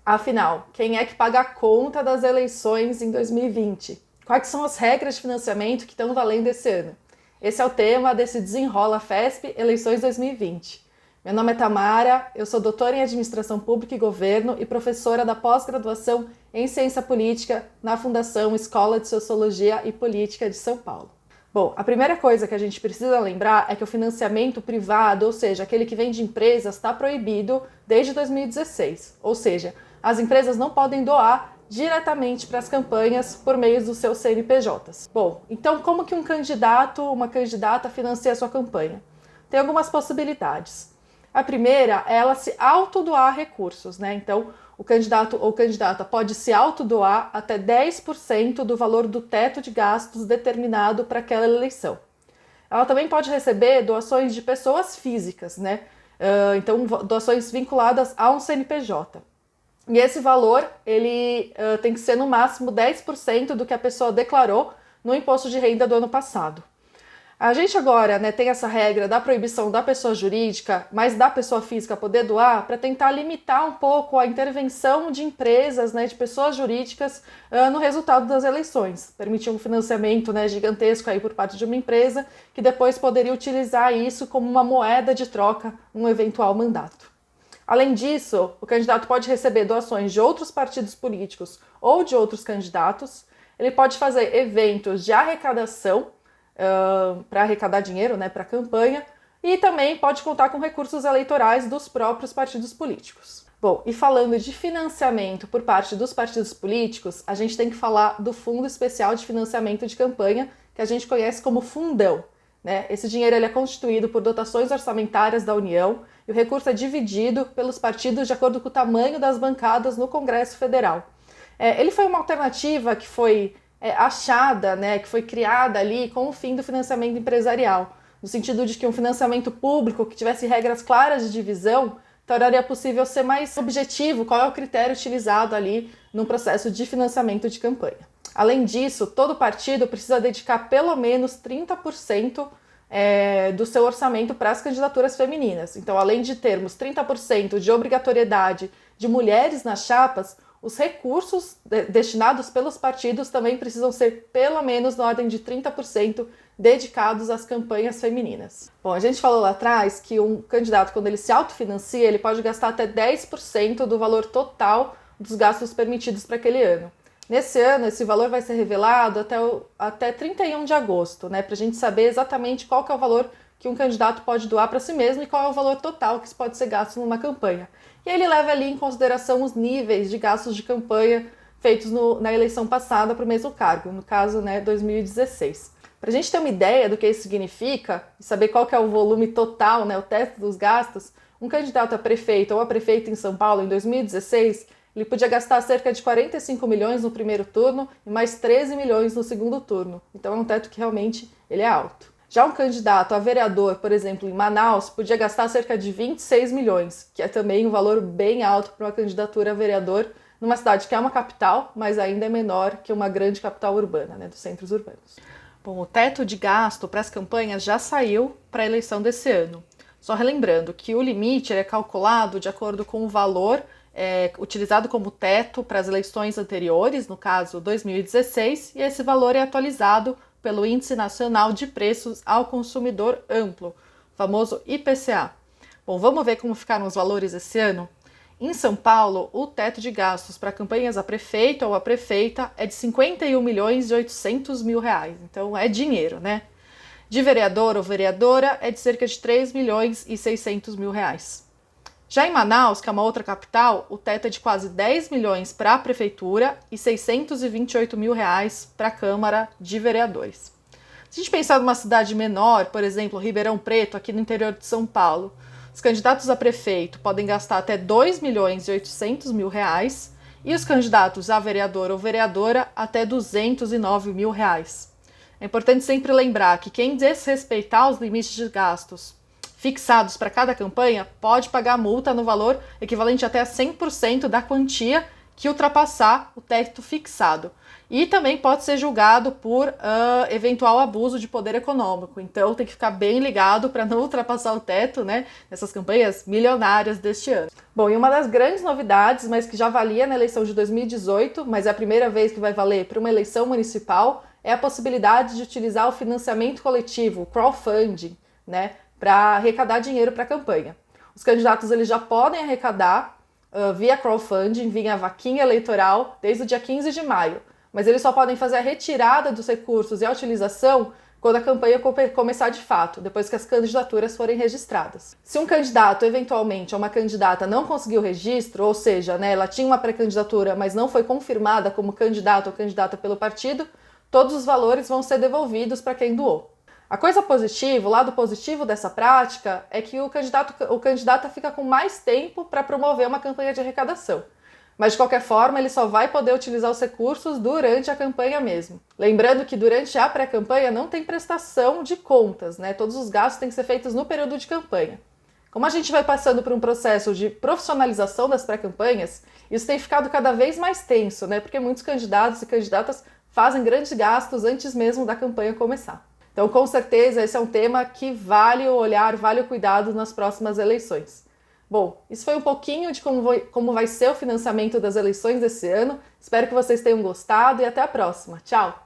Afinal, quem é que paga a conta das eleições em 2020? Quais são as regras de financiamento que estão valendo esse ano? Esse é o tema desse Desenrola FESP Eleições 2020. Meu nome é Tamara, eu sou doutora em Administração Pública e Governo e professora da pós-graduação em Ciência Política na Fundação Escola de Sociologia e Política de São Paulo. Bom, a primeira coisa que a gente precisa lembrar é que o financiamento privado, ou seja, aquele que vem de empresas, está proibido desde 2016. Ou seja, as empresas não podem doar diretamente para as campanhas por meio dos seus CNPJs. Bom, então como que um candidato, uma candidata financia a sua campanha? Tem algumas possibilidades. A primeira é ela se autodoar recursos, né? Então, o candidato ou candidata pode se autodoar até 10% do valor do teto de gastos determinado para aquela eleição. Ela também pode receber doações de pessoas físicas, né? Então, doações vinculadas a um CNPJ. E esse valor, ele tem que ser no máximo 10% do que a pessoa declarou no imposto de renda do ano passado. A gente agora, né, tem essa regra da proibição da pessoa jurídica, mas da pessoa física poder doar, para tentar limitar um pouco a intervenção de empresas, né, de pessoas jurídicas no resultado das eleições. Permitir um financiamento, né, gigantesco aí por parte de uma empresa que depois poderia utilizar isso como uma moeda de troca num eventual mandato. Além disso, o candidato pode receber doações de outros partidos políticos ou de outros candidatos. Ele pode fazer eventos de arrecadação para arrecadar dinheiro, né, para a campanha, e também pode contar com recursos eleitorais dos próprios partidos políticos. Bom, e falando de financiamento por parte dos partidos políticos, a gente tem que falar do Fundo Especial de Financiamento de Campanha, que a gente conhece como Fundão. Né? Esse dinheiro ele é constituído por dotações orçamentárias da União e o recurso é dividido pelos partidos de acordo com o tamanho das bancadas no Congresso Federal. Ele foi uma alternativa que foi achada, né, que foi criada ali com o fim do financiamento empresarial, no sentido de que um financiamento público que tivesse regras claras de divisão tornaria possível ser mais objetivo qual é o critério utilizado ali no processo de financiamento de campanha. Além disso, todo partido precisa dedicar pelo menos 30% do seu orçamento para as candidaturas femininas. Então, além de termos 30% de obrigatoriedade de mulheres nas chapas, os recursos destinados pelos partidos também precisam ser pelo menos na ordem de 30% dedicados às campanhas femininas. Bom, a gente falou lá atrás que um candidato, quando ele se autofinancia, ele pode gastar até 10% do valor total dos gastos permitidos para aquele ano. Nesse ano, esse valor vai ser revelado até 31 de agosto, né, para a gente saber exatamente qual que é o valor que um candidato pode doar para si mesmo e qual é o valor total que pode ser gasto numa campanha. E ele leva ali em consideração os níveis de gastos de campanha feitos na eleição passada para o mesmo cargo, no caso, né, 2016. Para a gente ter uma ideia do que isso significa e saber qual que é o volume total, né, o teto dos gastos, um candidato a prefeito ou a prefeita em São Paulo em 2016, ele podia gastar cerca de 45 milhões no primeiro turno e mais 13 milhões no segundo turno. Então é um teto que realmente ele é alto. Já um candidato a vereador, por exemplo, em Manaus, podia gastar cerca de 26 milhões, que é também um valor bem alto para uma candidatura a vereador numa cidade que é uma capital, mas ainda é menor que uma grande capital urbana, né, dos centros urbanos. Bom, o teto de gasto para as campanhas já saiu para a eleição desse ano. Só relembrando que o limite é calculado de acordo com o valor utilizado como teto para as eleições anteriores, no caso 2016, e esse valor é atualizado pelo Índice Nacional de Preços ao Consumidor Amplo, famoso IPCA. Bom, vamos ver como ficaram os valores esse ano? Em São Paulo, o teto de gastos para campanhas a prefeito ou a prefeita é de 51 milhões e 800 mil reais, então é dinheiro, né? De vereador ou vereadora é de cerca de 3 milhões e 600 mil reais. Já em Manaus, que é uma outra capital, o teto é de quase 10 milhões para a prefeitura e 628 mil reais para a Câmara de Vereadores. Se a gente pensar numa cidade menor, por exemplo, Ribeirão Preto, aqui no interior de São Paulo, os candidatos a prefeito podem gastar até 2 milhões e 800 mil reais e os candidatos a vereador ou vereadora até 209 mil reais. É importante sempre lembrar que quem desrespeitar os limites de gastos fixados para cada campanha pode pagar multa no valor equivalente até a 100% da quantia que ultrapassar o teto fixado. E também pode ser julgado por eventual abuso de poder econômico. Então tem que ficar bem ligado para não ultrapassar o teto, né, nessas campanhas milionárias deste ano. Bom, e uma das grandes novidades, mas que já valia na eleição de 2018, mas é a primeira vez que vai valer para uma eleição municipal, é a possibilidade de utilizar o financiamento coletivo, o crowdfunding, né, para arrecadar dinheiro para a campanha. Os candidatos eles já podem arrecadar via crowdfunding, via vaquinha eleitoral, desde o dia 15 de maio. Mas eles só podem fazer a retirada dos recursos e a utilização quando a campanha começar de fato, depois que as candidaturas forem registradas. Se um candidato, eventualmente, ou uma candidata não conseguiu o registro, ou seja, né, ela tinha uma pré-candidatura, mas não foi confirmada como candidato ou candidata pelo partido, todos os valores vão ser devolvidos para quem doou. A coisa positiva, o lado positivo dessa prática, é que o candidato fica com mais tempo para promover uma campanha de arrecadação. Mas, de qualquer forma, ele só vai poder utilizar os recursos durante a campanha mesmo. Lembrando que durante a pré-campanha não tem prestação de contas, né? Todos os gastos têm que ser feitos no período de campanha. Como a gente vai passando por um processo de profissionalização das pré-campanhas, isso tem ficado cada vez mais tenso, né? Porque muitos candidatos e candidatas fazem grandes gastos antes mesmo da campanha começar. Então, com certeza, esse é um tema que vale o olhar, vale o cuidado nas próximas eleições. Bom, isso foi um pouquinho de como vai ser o financiamento das eleições desse ano. Espero que vocês tenham gostado e até a próxima. Tchau!